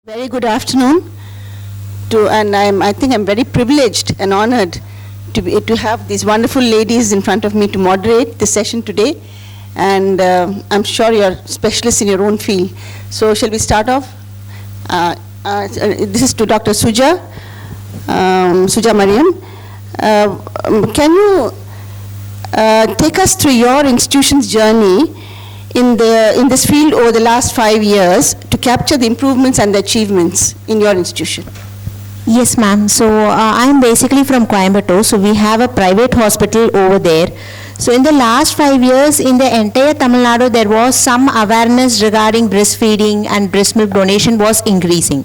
Very good afternoon and I think I'm very privileged and honored to have these wonderful ladies in front of me to moderate this session today, and I'm sure you're specialists in your own field. So shall we start off? This is to Dr. Suja, Suja Mariam. Can you take us through your institution's journey in this field over the last 5 years to capture the improvements and the achievements in your institution? Yes, ma'am. So I'm basically from Coimbatore. So we have a private hospital over there. So in the last 5 years, in the entire Tamil Nadu, there was some awareness regarding breastfeeding and breast milk donation was increasing.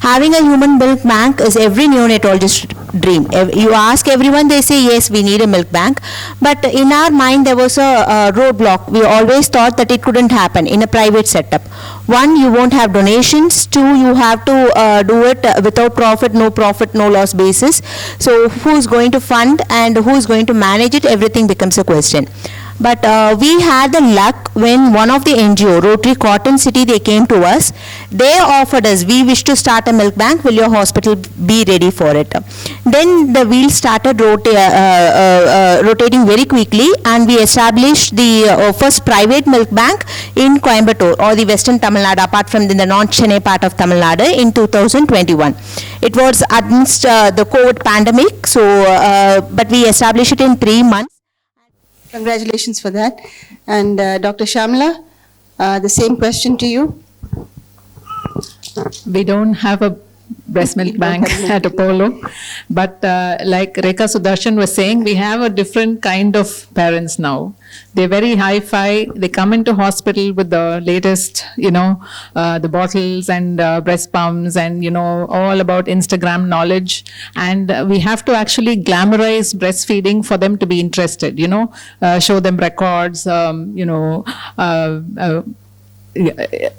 Having a human milk bank is every neonatologist's dream. You ask everyone, they say, yes, we need a milk bank. But in our mind, there was a roadblock. We always thought that it couldn't happen in a private setup. One, you won't have donations. Two, you have to do it without profit, no loss basis. So who's going to fund and who's going to manage it? Everything becomes a question. But we had the luck when one of the NGO, Rotary Cotton City, they came to us. They offered us, we wish to start a milk bank, will your hospital be ready for it? Then the wheels started rotating very quickly, and we established the first private milk bank in Coimbatore, or the Western Tamil Nadu, apart from the non-Chennai part of Tamil Nadu, in 2021. It was amidst the COVID pandemic, so but we established it in 3 months. Congratulations for that. And Dr. Shyamala, the same question to you. We don't have a breast milk bank at Apollo, but like Rekha Sudarshan was saying, we have a different kind of parents now. They're very hi-fi. They come into hospital with the latest, the bottles and breast pumps and, all about Instagram knowledge. And we have to actually glamorize breastfeeding for them to be interested, show them records,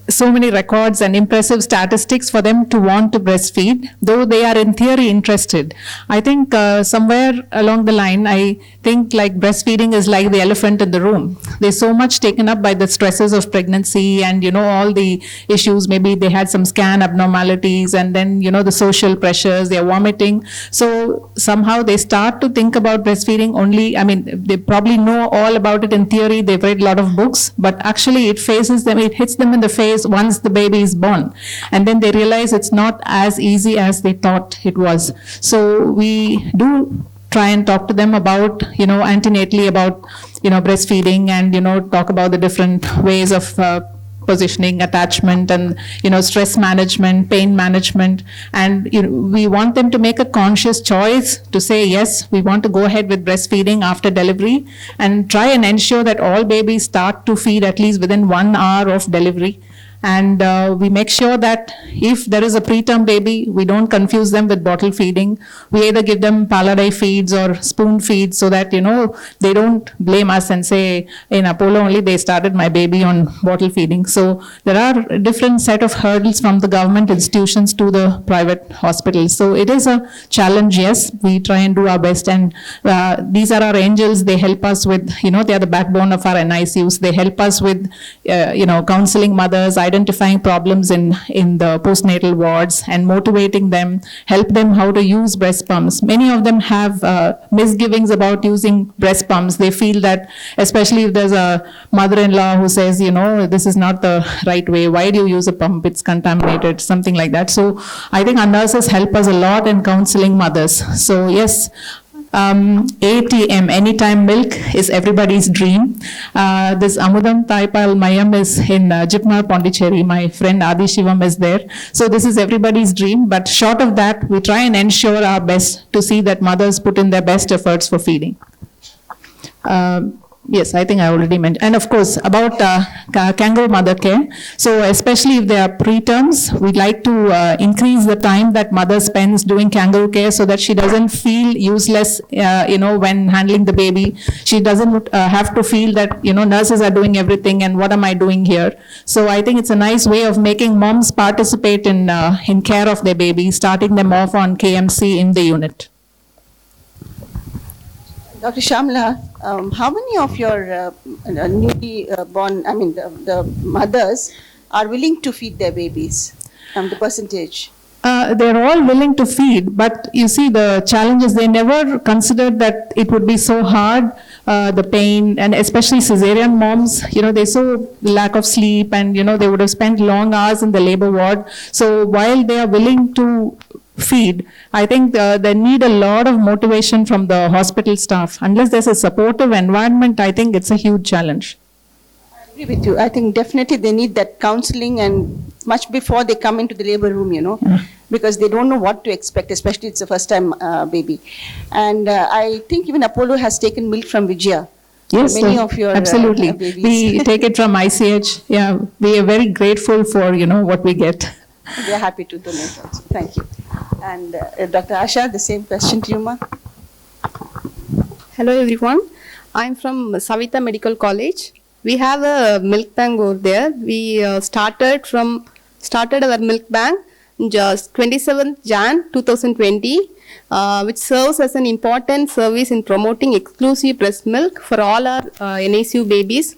so many records and impressive statistics for them to want to breastfeed, though they are in theory interested. I think somewhere along the line, I think like breastfeeding is like the elephant in the room. They're so much taken up by the stresses of pregnancy and, all the issues. Maybe they had some scan abnormalities and then, the social pressures, they're vomiting. So somehow they start to think about breastfeeding only, they probably know all about it in theory. They've read a lot of books, but actually it faces them, it hits them in the face once the baby is born, and then they realize it's not as easy as they thought it was. So we do try and talk to them about, antenatally about, breastfeeding and, talk about the different ways of positioning, attachment, and stress management, pain management, and we want them to make a conscious choice to say yes, we want to go ahead with breastfeeding after delivery, and try and ensure that all babies start to feed at least within 1 hour of delivery. And we make sure that if there is a preterm baby, we don't confuse them with bottle feeding. We either give them paladai feeds or spoon feeds so that, they don't blame us and say, in Apollo only they started my baby on bottle feeding. So there are different set of hurdles from the government institutions to the private hospitals. So it is a challenge, yes. We try and do our best. And these are our angels. They help us with, they are the backbone of our NICUs. They help us with, counseling mothers, identifying problems in the postnatal wards and motivating them, help them how to use breast pumps. Many of them have misgivings about using breast pumps. They feel that, especially if there's a mother-in-law who says, this is not the right way. Why do you use a pump? It's contaminated, something like that. So I think our nurses help us a lot in counseling mothers. So yes, ATM, anytime milk, is everybody's dream. This Amudam Taipal Mayam is in Jipmar, Pondicherry. My friend Adi Shivam is there. So this is everybody's dream. But short of that, we try and ensure our best to see that mothers put in their best efforts for feeding. Yes, I think I already mentioned. And of course, about kangaroo mother care. So especially if they are preterms, we'd like to increase the time that mother spends doing kangaroo care so that she doesn't feel useless, when handling the baby. She doesn't have to feel that, nurses are doing everything and what am I doing here? So I think it's a nice way of making moms participate in care of their baby, starting them off on KMC in the unit. Dr. Shyamala, how many of your newly born, the mothers are willing to feed their babies? The percentage? They're all willing to feed, but you see the challenges, they never considered that it would be so hard, the pain, and especially cesarean moms, they so lack of sleep, and, they would have spent long hours in the labor ward. So while they are willing to feed, I think they need a lot of motivation from the hospital staff. Unless there's a supportive environment, I think it's a huge challenge. I agree with you. I think definitely they need that counseling, and much before they come into the labor room, because they don't know what to expect, especially it's a first time baby. And I think even Apollo has taken milk from Vijaya. Yes, many of your absolutely. Babies. We take it from ICH. Yeah, we are very grateful for, what we get. We are happy to donate also. Thank you. And Dr. Asha, the same question to you, ma. Hello everyone. I'm from Saveetha Medical College. We have a milk bank over there. We started our milk bank just 27th Jan 2020, which serves as an important service in promoting exclusive breast milk for all our NICU babies.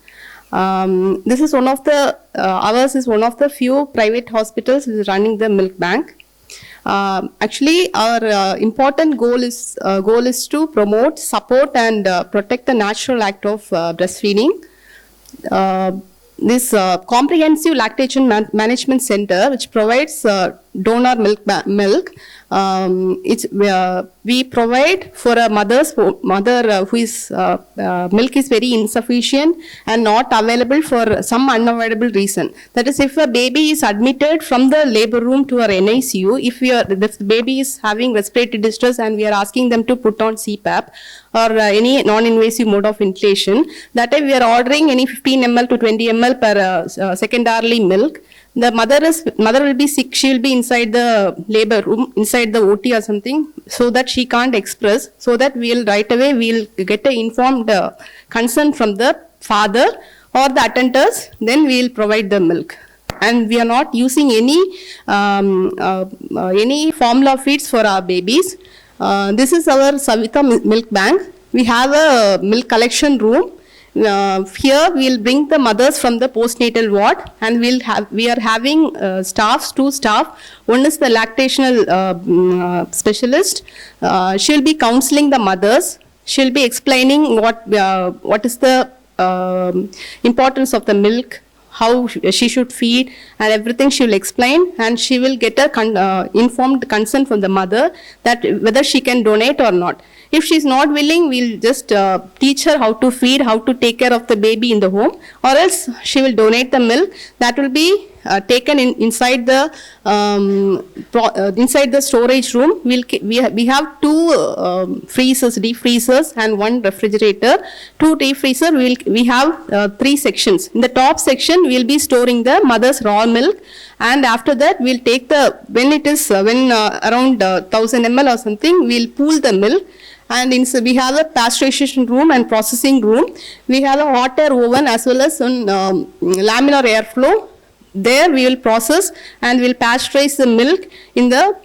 This is one of the ours is one of the few private hospitals which is running the milk bank. Actually, our important goal is to promote, support, and protect the natural act of breastfeeding. This comprehensive lactation management center, which provides donor milk, we provide for a mother who is milk is very insufficient and not available for some unavoidable reason. That is, if a baby is admitted from the labor room to our NICU, if the baby is having respiratory distress and we are asking them to put on CPAP or any non-invasive mode of ventilation, that time we are ordering any 15 ml to 20 ml per second hourly milk. The mother will be sick. She will be inside the labor room, inside the OT or something, so that she can't express. So that we'll get an informed consent from the father or the attenders. Then we'll provide the milk. And we are not using any formula feeds for our babies. This is our Saveetha milk bank. We have a milk collection room. Here we'll bring the mothers from the postnatal ward, and we are having two staff. One is the lactational specialist. She'll be counseling the mothers. She'll be explaining what is the importance of the milk, how she should feed, and everything she will explain, and she will get a informed consent from the mother that whether she can donate or not. If she is not willing, we'll just teach her how to feed, how to take care of the baby in the home, or else she will donate the milk. That will be taken inside the storage room. We have two freezers, deep freezers, and one refrigerator. Two deep freezer. We have 3 sections. In the top section, we'll be storing the mother's raw milk, and after that, we'll take when around 1000 ml or something, we'll pool the milk. And we have a pasteurization room and processing room. We have a hot air oven as well as laminar airflow. There we will process and we'll pasteurize the milk in the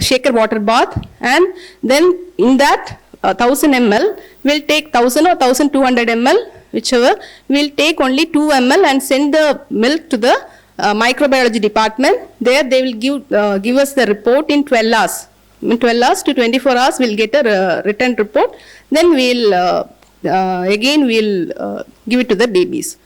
shaker water bath, and then in that 1000 ml, we'll take 1000 or 1200 ml, whichever. We'll take only 2 ml and send the milk to the microbiology department. There they will give us the report in 12 hours. In 12 hours to 24 hours, we'll get a written report. Then we'll give it to the babies.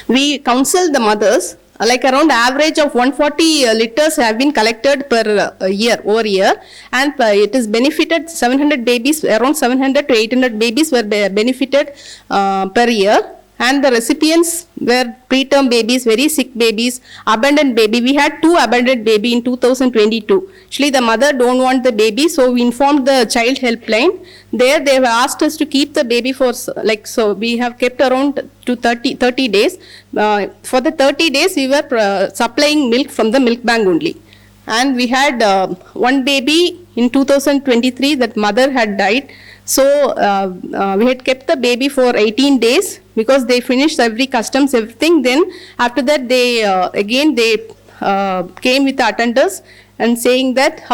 We counsel the mothers. Like around average of 140 liters have been collected per year, over year, and it is benefited 700 babies, around 700 to 800 babies were benefited per year. And the recipients were preterm babies, very sick babies, abandoned baby. We had 2 abandoned baby in 2022. Actually, the mother don't want the baby, so we informed the child helpline. There, they have asked us to keep the baby for, so we have kept around to 30 days. For the 30 days, we were supplying milk from the milk bank only. And we had one baby in 2023, that mother had died. So we had kept the baby for 18 days because they finished every customs, everything. Then after that, they came with the attenders and saying that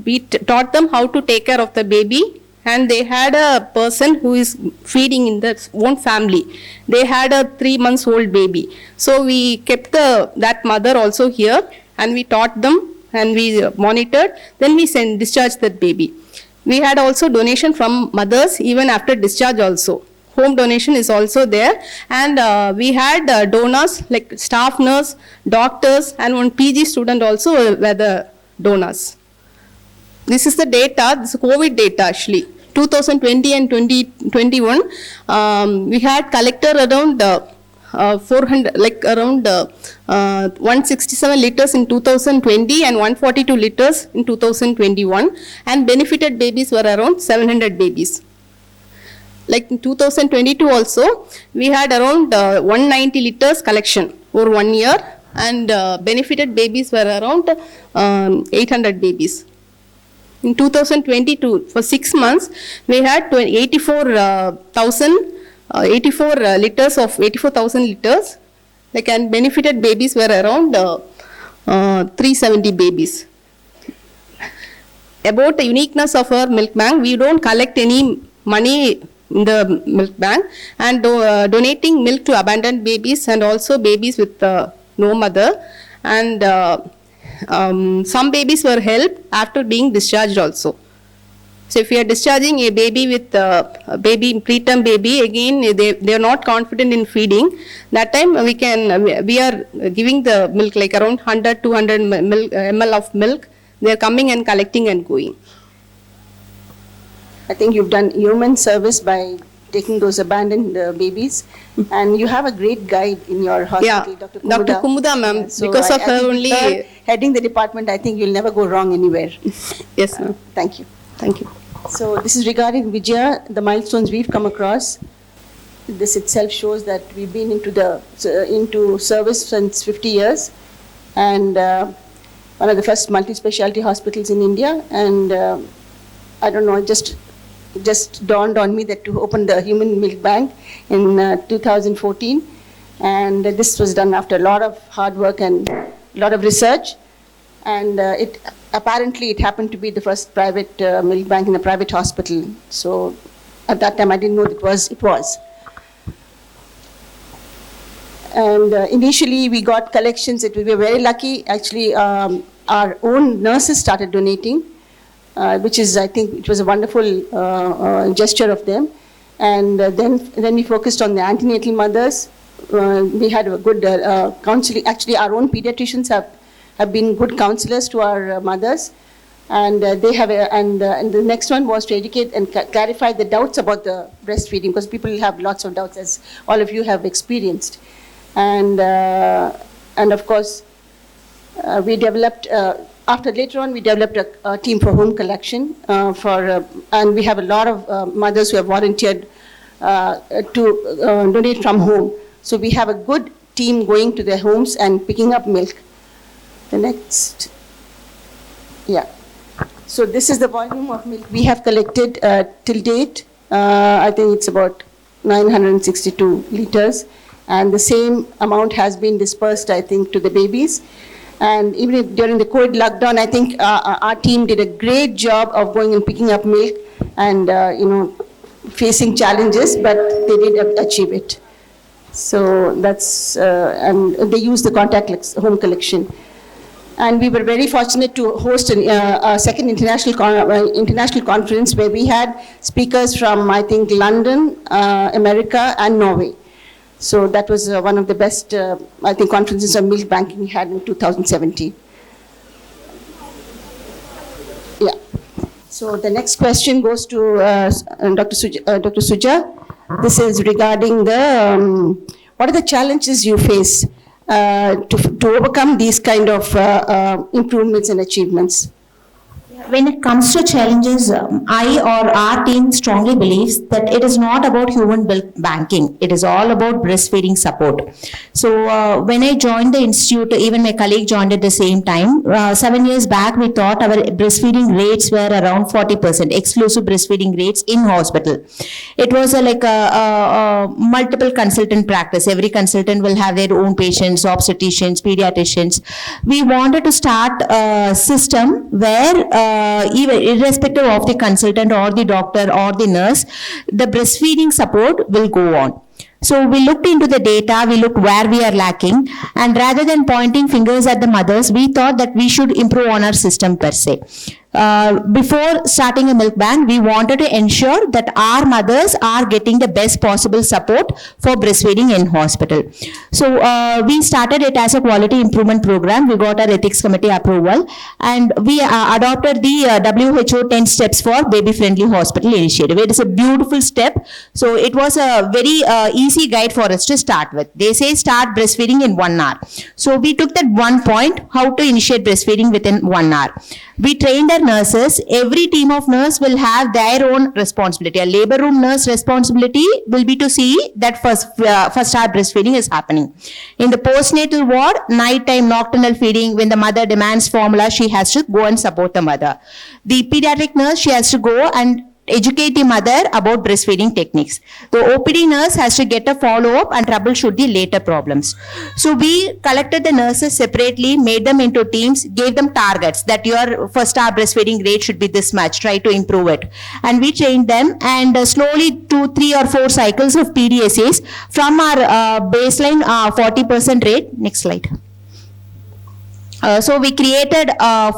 we taught them how to take care of the baby and they had a person who is feeding in their own family. They had a 3-month-old baby. So we kept that mother also here, and we taught them and we monitored. Then we discharged that baby. We had also donation from mothers even after discharge also. Home donation is also there, and we had donors like staff nurse, doctors, and one PG student also were the donors. This is the data, this is COVID data actually. 2020 and 2021, we had collected around 400, like around 167 liters in 2020 and 142 liters in 2021, and benefited babies were around 700 babies. Like in 2022 also, we had around 190 liters collection over 1 year, and benefited babies were around 800 babies. In 2022, for 6 months, we had 84,000 liters, like, and benefited babies were around 370 babies. About the uniqueness of our milk bank, we don't collect any money in the milk bank, and donating milk to abandoned babies and also babies with no mother, and some babies were helped after being discharged also. So if you are discharging a baby with preterm baby, again they are not confident in feeding. That time we are giving the milk like around 100-200 ml of milk. They are coming and collecting and going. I think you've done human service by taking those abandoned babies, and you have a great guide in your hospital, Yeah, Dr. Kumuda. Dr. Kumuda ma'am, because of I her think only. with her heading the department, I think you'll never go wrong anywhere. Yes ma'am. Thank you. Thank you. So this is regarding Vijaya, the milestones we've come across. This itself shows that we've been into service since 50 years, and one of the first multi-specialty hospitals in India. And I don't know, it just dawned on me that to open the human milk bank in 2014, and this was done after a lot of hard work and a lot of research, and apparently it happened to be the first private milk bank in a private hospital. So at that time I didn't know it was. And initially we got collections. We were very lucky actually. Our own nurses started donating, which is, I think it was a wonderful gesture of them. And then we focused on the antenatal mothers. We had a good counseling. Actually, our own pediatricians have been good counselors to our mothers, and they have and the next one was to educate and clarify the doubts about the breastfeeding, because people have lots of doubts, as all of you have experienced. And of course, we developed. Later on, we developed a team for home collection and we have a lot of mothers who have volunteered to donate from home. So we have a good team going to their homes and picking up milk. The next, yeah. So this is the volume of milk we have collected till date. I think it's about 962 liters, and the same amount has been dispersed, I think, to the babies. And even during the COVID lockdown, I think our team did a great job of going and picking up milk and, facing challenges, but they did achieve it. So that's, and they used the home collection. And we were very fortunate to host a second international conference where we had speakers from, I think, London, America, and Norway. So that was one of the best, I think, conferences on milk banking we had in 2017. Yeah. So the next question goes to Dr. Suja. This is regarding what are the challenges you face to overcome these kind of improvements and achievements? When it comes to challenges, I or our team strongly believes that it is not about human milk banking. It is all about breastfeeding support. So when I joined the institute, even my colleague joined at the same time. 7 years back, we thought our breastfeeding rates were around 40%, exclusive breastfeeding rates in hospital. It was like a multiple consultant practice. Every consultant will have their own patients, obstetricians, pediatricians. We wanted to start a system where even irrespective of the consultant or the doctor or the nurse, the breastfeeding support will go on. So we looked into the data, we looked where we are lacking, and rather than pointing fingers at the mothers, we thought that we should improve on our system per se. Before starting a milk bank, we wanted to ensure that our mothers are getting the best possible support for breastfeeding in hospital. So we started it as a quality improvement program. We got our ethics committee approval, and we adopted the WHO 10 steps for baby friendly hospital initiative. It is a beautiful step. So it was a very easy guide for us to start with. They say start breastfeeding in 1 hour. So we took that 1 point, how to initiate breastfeeding within 1 hour. We trained our nurses. Every team of nurse will have their own responsibility. A labor room nurse responsibility will be to see that first hour breastfeeding is happening. In the postnatal ward, nighttime nocturnal feeding, when the mother demands formula, she has to go and support the mother. The pediatric nurse, she has to go and educate the mother about breastfeeding techniques. The OPD nurse has to get a follow-up and troubleshoot the later problems. So we collected the nurses separately, made them into teams, gave them targets that your first hour breastfeeding rate should be this much, try to improve it. And we trained them, and slowly 2, 3 or 4 cycles of PDSAs from our baseline 40% rate. Next slide. So we created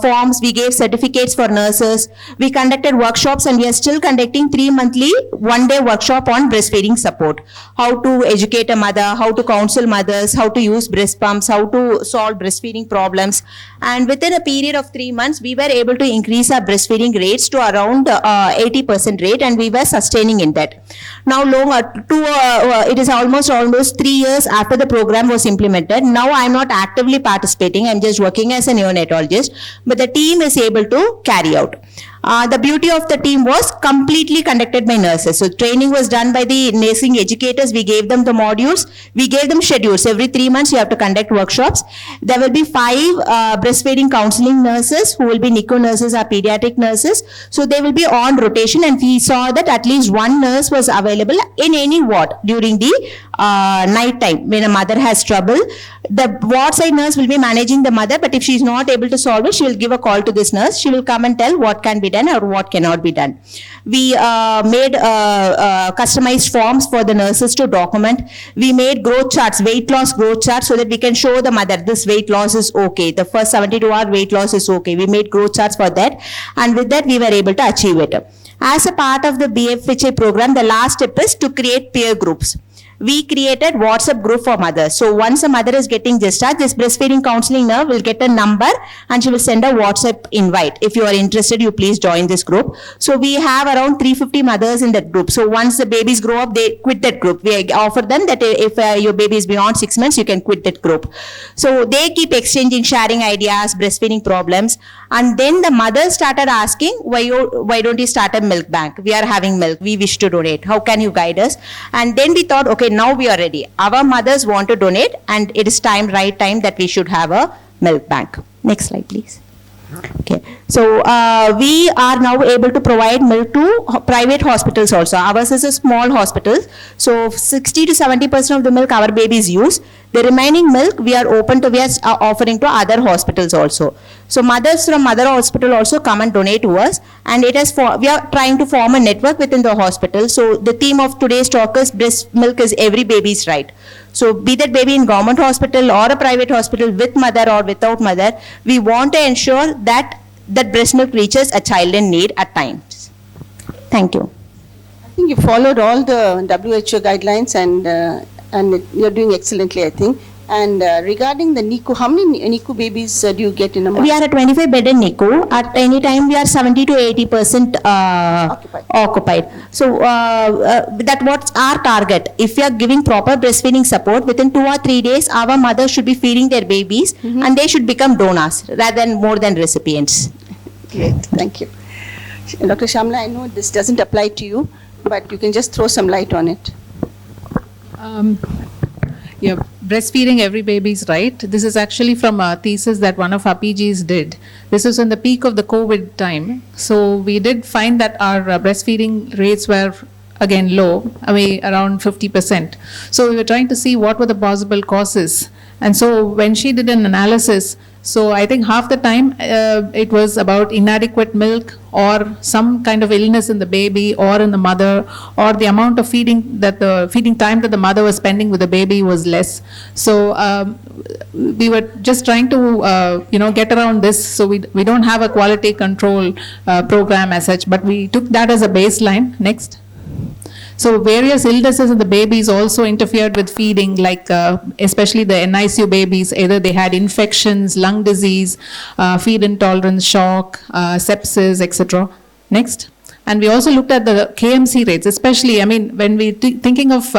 forms, we gave certificates for nurses, we conducted workshops, and we are still conducting 3 monthly 1-day workshop on breastfeeding support. How to educate a mother, how to counsel mothers, how to use breast pumps, how to solve breastfeeding problems. And within a period of 3 months, we were able to increase our breastfeeding rates to around 80% rate, and we were sustaining in that. Now, it is almost 3 years after the program was implemented. Now I am not actively participating, I am just working as a neonatologist, but the team is able to carry out. The beauty of the team was completely conducted by nurses. So training was done by the nursing educators. We gave them the modules. We gave them schedules. Every 3 months you have to conduct workshops. There will be 5 breastfeeding counseling nurses who will be NICU nurses or pediatric nurses. So they will be on rotation, and we saw that at least 1 nurse was available in any ward during the night time when a mother has trouble. The ward side nurse will be managing the mother, but if she is not able to solve it, she will give a call to this nurse. She will come and tell what can be done or what cannot be done. We made customized forms for the nurses to document. We made growth charts, weight loss growth charts, so that we can show the mother this weight loss is okay. The first 72-hour weight loss is okay. We made growth charts for that, and with that we were able to achieve it. As a part of the BFHA program, the last step is to create peer groups. We created WhatsApp group for mothers. So once a mother is getting discharged, this breastfeeding counseling nurse will get a number and she will send a WhatsApp invite. If you are interested, you please join this group. So we have around 350 mothers in that group. So once the babies grow up, they quit that group. We offer them that if your baby is beyond 6 months, you can quit that group. So they keep exchanging, sharing ideas, breastfeeding problems. And then the mothers started asking, why don't you start a milk bank? We are having milk. We wish to donate. How can you guide us? And then we thought, okay, now we are ready. Our mothers want to donate, and it is right time that we should have a milk bank. Next slide, please. Okay, so we are now able to provide milk to private hospitals also. Ours is a small hospital, so 60 to 70% of the milk our babies use. The remaining milk we are offering to other hospitals also. So mothers from other hospital also come and donate to us, and we are trying to form a network within the hospital. So the theme of today's talk is breast milk is every baby's right. So be that baby in government hospital or a private hospital with mother or without mother, we want to ensure that breast milk reaches a child in need at times. Thank you. I think you followed all the WHO guidelines, and you're doing excellently, I think. And regarding the NICU, how many NICU babies do you get in a month? We are a 25-bedded NICU. At any time, we are 70 to 80% occupied. So that what's our target. If we are giving proper breastfeeding support, within 2 or 3 days, our mothers should be feeding their babies, and they should become donors rather than more than recipients. Great, thank you. Dr. Shyamala, I know this doesn't apply to you, but you can just throw some light on it. Yeah, breastfeeding every baby's right. This is actually from a thesis that one of our PGs did. This was in the peak of the COVID time. So we did find that our breastfeeding rates were again low, around 50%. So we were trying to see what were the possible causes. And so when she did an analysis, so I think half the time it was about inadequate milk or some kind of illness in the baby or in the mother, or the amount of feeding time that the mother was spending with the baby was less. So we were just trying to get around this. So we don't have a quality control program as such, but we took that as a baseline. Next. So various illnesses in the babies also interfered with feeding, like especially the NICU babies. Either they had infections, lung disease, feed intolerance, shock, sepsis, etc. Next. And we also looked at the KMC rates, especially, I mean, when we thinking of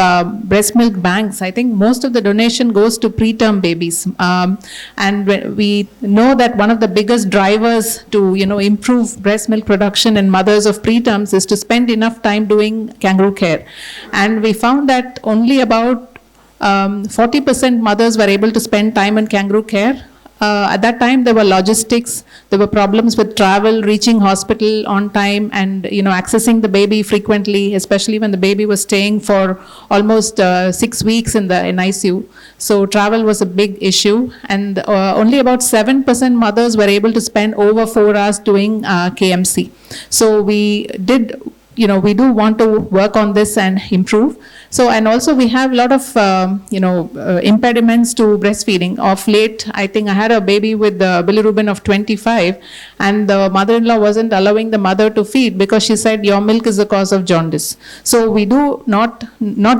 breast milk banks, I think most of the donation goes to preterm babies. And we know that one of the biggest drivers to, improve breast milk production in mothers of preterms is to spend enough time doing kangaroo care. And we found that only about 40% mothers were able to spend time in kangaroo care. At that time, there were logistics, there were problems with travel, reaching hospital on time, and accessing the baby frequently, especially when the baby was staying for almost 6 weeks in the NICU. So travel was a big issue, and only about 7% mothers were able to spend over 4 hours doing KMC. So we did. We do want to work on this and improve. So, and also we have a lot of, impediments to breastfeeding. Of late, I think I had a baby with the bilirubin of 25, and the mother-in-law wasn't allowing the mother to feed because she said, your milk is the cause of jaundice. So we do not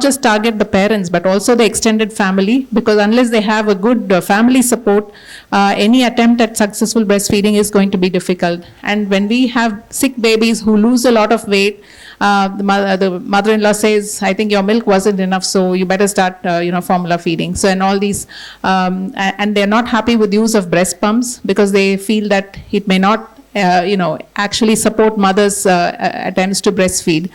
just target the parents, but also the extended family, because unless they have a good family support, any attempt at successful breastfeeding is going to be difficult. And when we have sick babies who lose a lot of weight, the mother-in-law says, I think your milk wasn't enough, so you better start, formula feeding. So, and all these, and they're not happy with use of breast pumps because they feel that it may not, actually support mothers' attempts to breastfeed.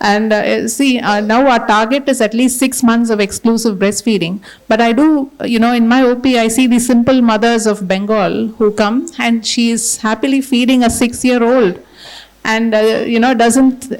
And now our target is at least 6 months of exclusive breastfeeding. But I do, in my OP, I see these simple mothers of Bengal who come, and she is happily feeding a 6-year-old. And, doesn't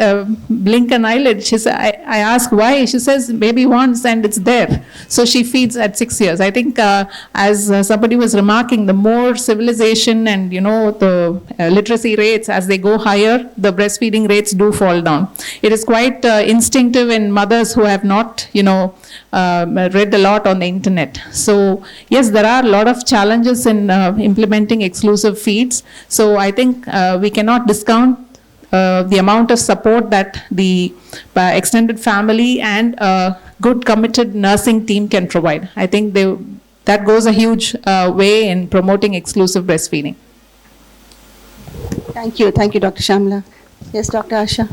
blink an eyelid. I ask why. She says, baby wants, and it's there. So she feeds at 6 years. I think, as somebody was remarking, the more civilization and, the literacy rates, as they go higher, the breastfeeding rates do fall down. It is quite instinctive in mothers who have not, read a lot on the internet. So, yes, there are a lot of challenges in implementing exclusive feeds. So I think we cannot discount the amount of support that the extended family and good committed nursing team can provide. I think that goes a huge way in promoting exclusive breastfeeding. Thank you, Dr. Shyamala. Yes, Dr. Asha.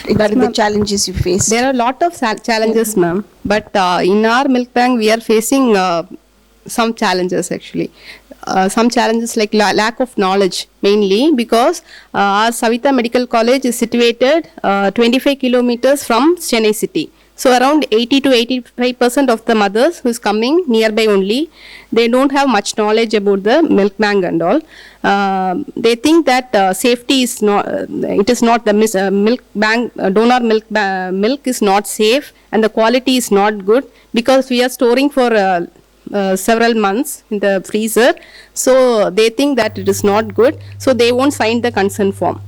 Regarding the challenges you face. There are a lot of challenges, ma'am. But in our milk bank, we are facing some challenges actually. Some challenges like lack of knowledge, mainly because our Saveetha Medical College is situated 25 kilometers from Chennai city. So around 80 to 85% of the mothers who is coming nearby only, they don't have much knowledge about the milk bank and all. They think that safety is not, it is not the milk bank, donor milk is not safe, and the quality is not good because we are storing for several months in the freezer. So they think that it is not good. So they won't sign the consent form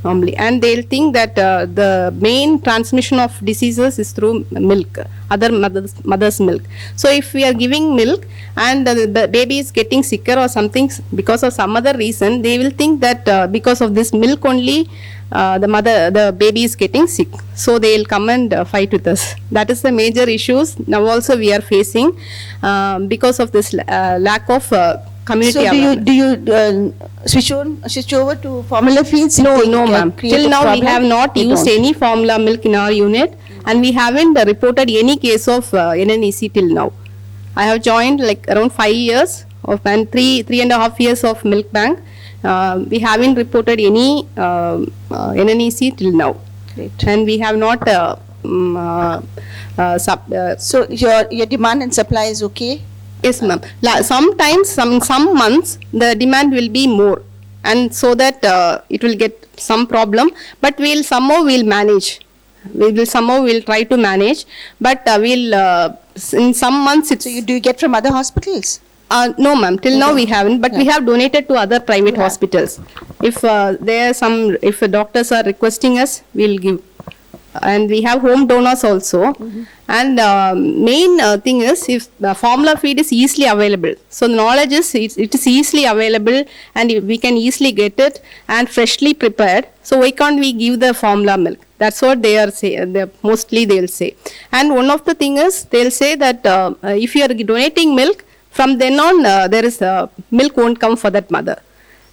normally, and they'll think that the main transmission of diseases is through milk, other mother's milk. So if we are giving milk and the baby is getting sicker or something because of some other reason, they will think that because of this milk only the baby is getting sick. So they will come and fight with us. That is the major issues now also we are facing because of this lack of community. So do you switch over to formula feeds? No, ma'am. Till now we have not used any formula milk in our unit, and we haven't reported any case of NNEC till now. I have joined like around 5 years and 3.5 years of milk bank. We haven't reported any NNEC till now. Great. And we have not. So your demand and supply is okay? Yes, ma'am. Sometimes, some months, the demand will be more, and so that it will get some problem. But we'll manage. we will somehow we'll try to manage, but in some months it's. So do you get from other hospitals? No, ma'am. Till now we haven't, but we have donated to other private hospitals. If if doctors are requesting us, we'll give. And we have home donors also. And main thing is, if the formula feed is easily available. So the knowledge is it is easily available, and we can easily get it and freshly prepared. So why can't we give the formula milk? That's what they are saying. Mostly they'll say. And one of the thing is, they'll say that if you are donating milk, from then on, there is milk won't come for that mother.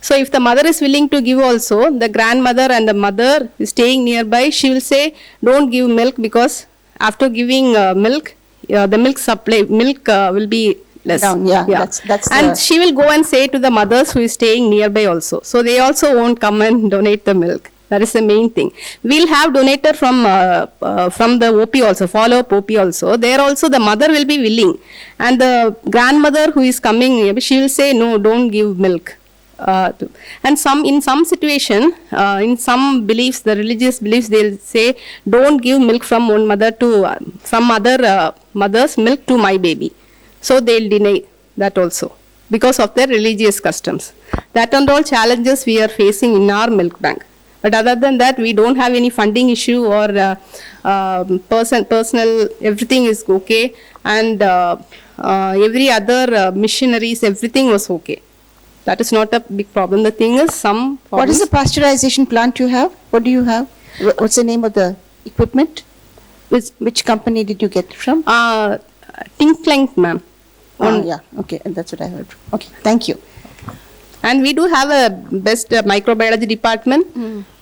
So if the mother is willing to give also, the grandmother and the mother is staying nearby, she will say, don't give milk, because after giving milk, the milk supply, will be less. Down, yeah. That's and she will go and say to the mothers who is staying nearby also. So they also won't come and donate the milk. That is the main thing. We'll have donator from the OP also, follow-up OP also. There also the mother will be willing. And the grandmother who is coming, she will say, no, don't give milk. And in some situation, in some beliefs, the religious beliefs, they'll say, don't give milk from one mother to some other mother's milk to my baby. So they'll deny that also because of their religious customs. That and all challenges we are facing in our milk bank. But other than that, we don't have any funding issue or personal, everything is okay. And every other missionaries, everything was okay. That is not a big problem. The thing is, some problems. What is the pasteurization plant you have? What do you have? What's the name of the equipment? Which company did you get it from? Tinklank, ma'am. Yeah, okay, that's what I heard. Okay, thank you. And we do have a best microbiology department.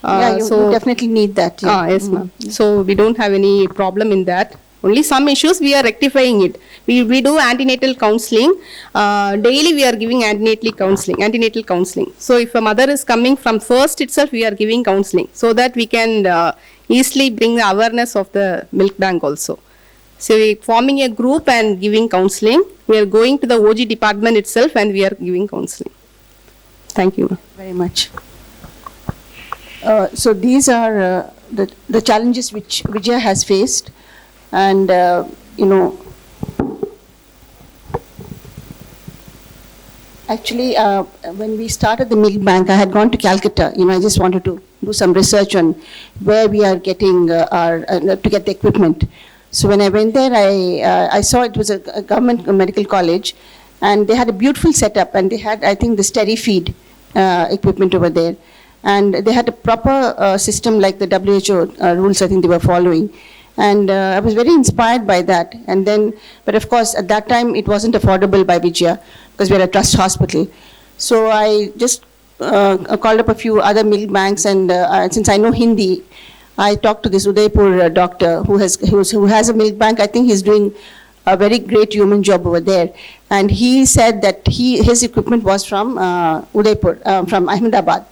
Yeah, you definitely need that. Yeah. Yes, ma'am. So we don't have any problem in that. Only some issues we are rectifying it. We do antenatal counseling. Daily we are giving antenatal counseling. So if a mother is coming from first itself, we are giving counseling so that we can easily bring the awareness of the milk bank also. So we are forming a group and giving counseling. We are going to the OG department itself and we are giving counseling. Thank you. Very much. So these are the challenges which Vijaya has faced, and actually when we started the milk bank, I had gone to Calcutta. I just wanted to do some research on where we are getting to get the equipment. So when I went there, I saw it was a government medical college, and they had a beautiful setup, and they had, I think, the steady feed equipment over there. And they had a proper system like the WHO rules, I think they were following. And I was very inspired by that. And then, but of course, at that time, it wasn't affordable by Vijaya because we are a trust hospital. So I just called up a few other milk banks, and since I know Hindi, I talked to this Udaipur doctor who has a milk bank. I think he's doing a very great human job over there. And he said that his equipment was from Udaipur, from Ahmedabad.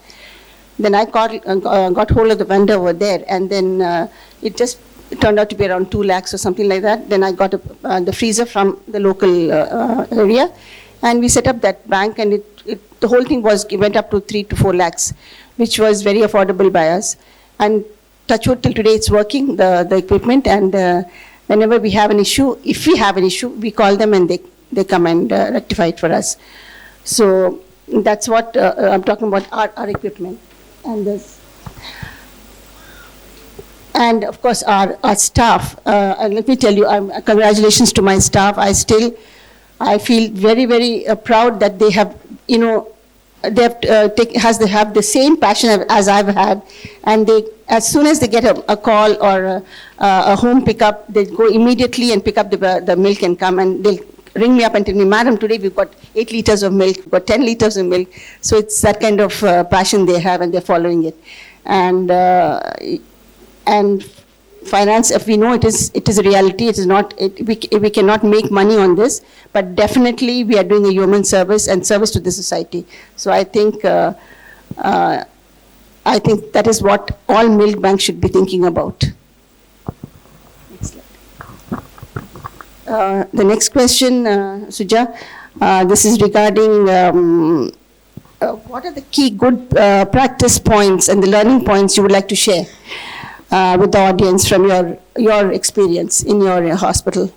Then I got hold of the vendor over there, and then it turned out to be around 2 lakhs or something like that. Then I got the freezer from the local area, and we set up that bank, and the whole thing went up to 3 to 4 lakhs, which was very affordable by us. And touch wood, till today it's working, the equipment, and whenever we have an issue, if we have an issue, we call them and they come and rectify it for us. So that's what I'm talking about, our equipment. And of course our staff, let me tell you, congratulations to my staff. I feel very, very proud that they have, they have the same passion as I've had, and as soon as they get a call or a home pickup, they go immediately and pick up the milk and come, and they'll ring me up and tell me, Madam, today we've got 8 liters of milk, we've got 10 liters of milk. So it's that kind of passion they have, and they're following it. And finance, if we know it is a reality, it is not, we cannot make money on this, but definitely we are doing a human service and service to the society. So I think that is what all milk banks should be thinking about. Next slide. The next question, Suja, this is regarding what are the key good practice points and the learning points you would like to share with the audience from your experience in your hospital?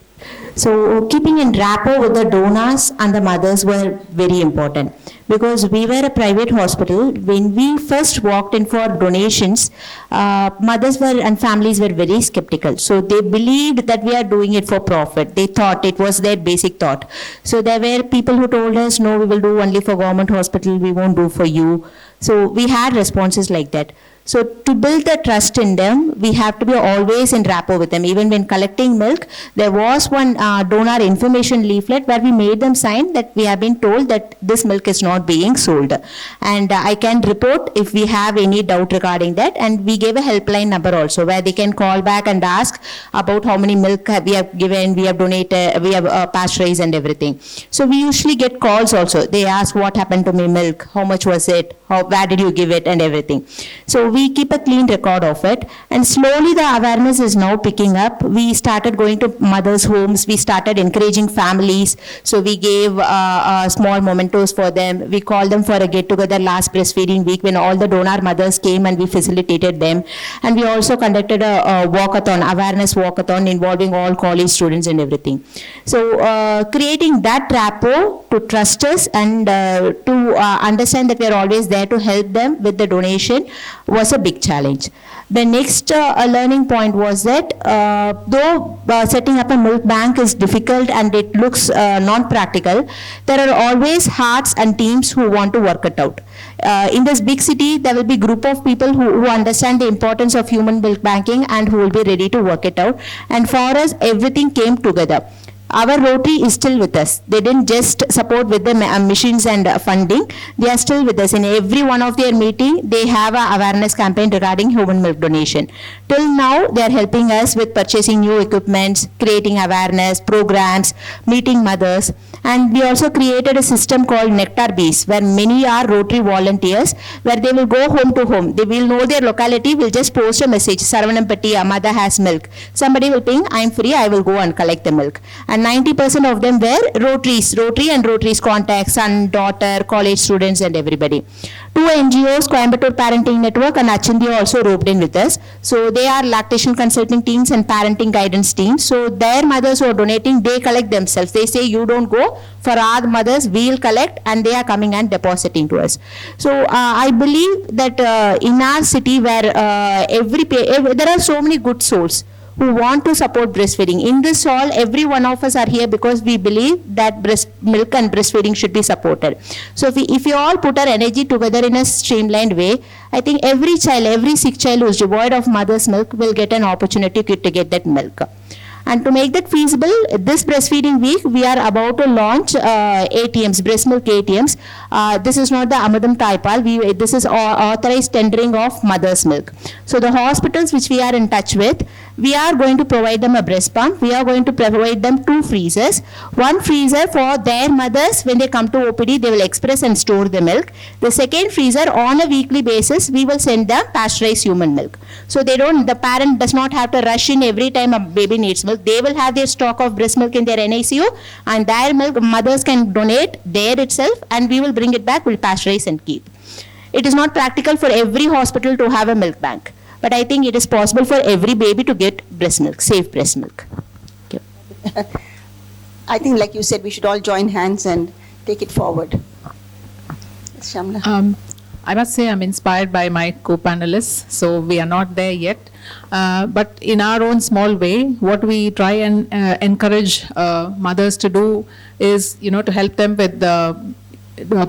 So keeping in rapport with the donors and the mothers were very important, because we were a private hospital. When we first walked in for donations, mothers and families were very skeptical. So they believed that we are doing it for profit. They thought it was their basic thought. So there were people who told us, no, we will do only for government hospital, we won't do for you. So we had responses like that. So to build the trust in them, we have to be always in rapport with them. Even when collecting milk, there was one donor information leaflet where we made them sign that we have been told that this milk is not being sold. And I can report if we have any doubt regarding that. And we gave a helpline number also where they can call back and ask about how many milk we have given, we have donated, we have pasteurized and everything. So we usually get calls also. They ask what happened to my milk, how much was it, where did you give it and everything. So we keep a clean record of it, and slowly the awareness is now picking up. We started going to mothers' homes, we started encouraging families, so we gave small mementos for them. We called them for a get-together last breastfeeding week when all the donor mothers came and we facilitated them. And we also conducted a walkathon, awareness walkathon involving all college students and everything. So creating that rapport to trust us and to understand that we are always there to help them with the donation was a big challenge. The next learning point was that though setting up a milk bank is difficult and it looks non-practical, there are always hearts and teams who want to work it out. In this big city, there will be a group of people who understand the importance of human milk banking and who will be ready to work it out. And for us, everything came together. Our Rotary is still with us. They didn't just support with the machines and funding. They are still with us. In every one of their meeting, they have an awareness campaign regarding human milk donation. Till now, they are helping us with purchasing new equipments, creating awareness, programs, meeting mothers. And we also created a system called Nectar Bees, where many are Rotary volunteers, where they will go home to home. They will know their locality, will just post a message, Sarvanampatti, a mother has milk. Somebody will ping, I'm free, I will go and collect the milk. And 90% of them were Rotaries, Rotary and Rotary's contacts, son, daughter, college students and everybody. Two NGOs, Coimbatore Parenting Network and Achindya also roped in with us. So they are lactation consulting teams and parenting guidance teams. So their mothers who are donating, they collect themselves. They say you don't go, for our mothers we'll collect, and they are coming and depositing to us. So I believe that in our city where there are so many good souls who want to support breastfeeding. In this hall, every one of us are here because we believe that breast milk and breastfeeding should be supported. So if we all put our energy together in a streamlined way, I think every child, every sick child who is devoid of mother's milk will get an opportunity to get that milk. And to make that feasible, this breastfeeding week, we are about to launch ATMs, breast milk ATMs. This is not the Amadam Taipal. This is authorized tendering of mother's milk. So the hospitals which we are in touch with, we are going to provide them a breast pump. We are going to provide them 2 freezers. One freezer for their mothers, when they come to OPD, they will express and store the milk. The second freezer, on a weekly basis, we will send them pasteurized human milk. So the parent does not have to rush in every time a baby needs milk. They will have their stock of breast milk in their NICU, and their milk mothers can donate there itself, and we will bring it back, we'll pasteurize and keep. It is not practical for every hospital to have a milk bank, but I think it is possible for every baby to get breast milk, safe breast milk. I think, like you said, we should all join hands and take it forward. Shyamala. I must say I'm inspired by my co-panelists, so we are not there yet. But in our own small way, what we try and encourage mothers to do is, to help them with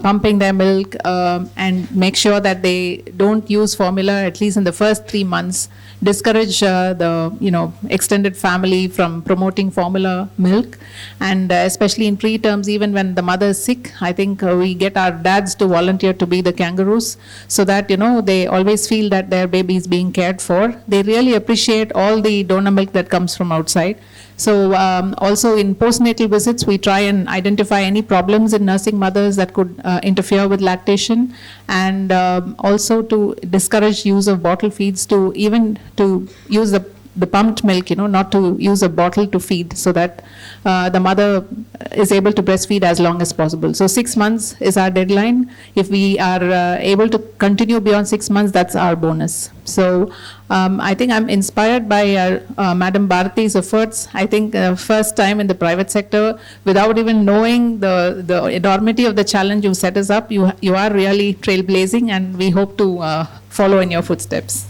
pumping their milk and make sure that they don't use formula at least in the first 3 months. Discourage the extended family from promoting formula milk, and especially in preterms, even when the mother is sick, I think we get our dads to volunteer to be the kangaroos, so that they always feel that their baby is being cared for. They really appreciate all the donor milk that comes from outside. So also in postnatal visits, we try and identify any problems in nursing mothers that could interfere with lactation, and also to discourage use of bottle feeds, to use the pumped milk, not to use a bottle to feed, so that the mother is able to breastfeed as long as possible. So 6 months is our deadline. If we are able to continue beyond 6 months, that's our bonus. So I think I'm inspired by Madam Bharati's efforts. I think first time in the private sector, without even knowing the enormity of the challenge you set us up, you are really trailblazing, and we hope to follow in your footsteps.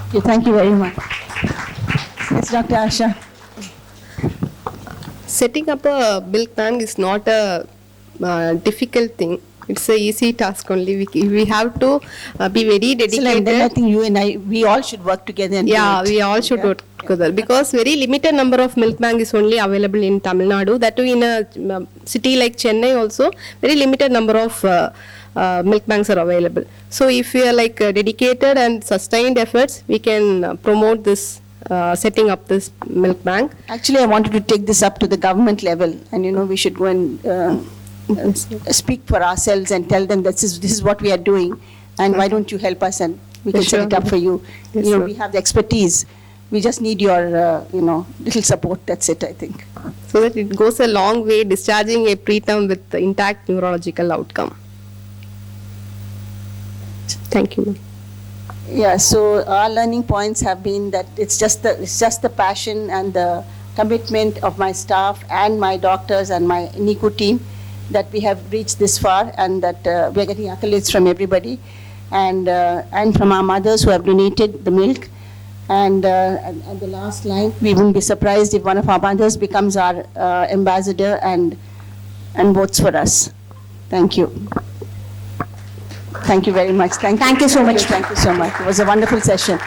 Okay, thank you very much. Yes, Dr. Asha. Setting up a milk bank is not a difficult thing. It's a easy task only. We have to be very Excellent. Then I dedicated. think you and I, we all should work together and do Yeah, it. we all should Yeah. work together, because very limited number of milk bank is only available in Tamil Nadu. That too in a city like Chennai also, very limited number of milk banks are available. So if we are like dedicated and sustained efforts, we can promote this, setting up this milk bank. Actually, I wanted to take this up to the government level, and we should go and speak for ourselves and tell them that this is what we are doing, and why don't you help us, and we can set it up for you. Yes, sir. We have the expertise. We just need your, little support. That's it, I think. So that it goes a long way discharging a preterm with the intact neurological outcome. Thank you, ma'am. Yeah, so our learning points have been that it's just the passion and the commitment of my staff and my doctors and my NICU team that we have reached this far, and that we are getting accolades from everybody, and from our mothers who have donated the milk. And the last line, we wouldn't be surprised if one of our mothers becomes our ambassador and votes for us. Thank you. Thank you very much. Thank you so much. Thank you so much. It was a wonderful session.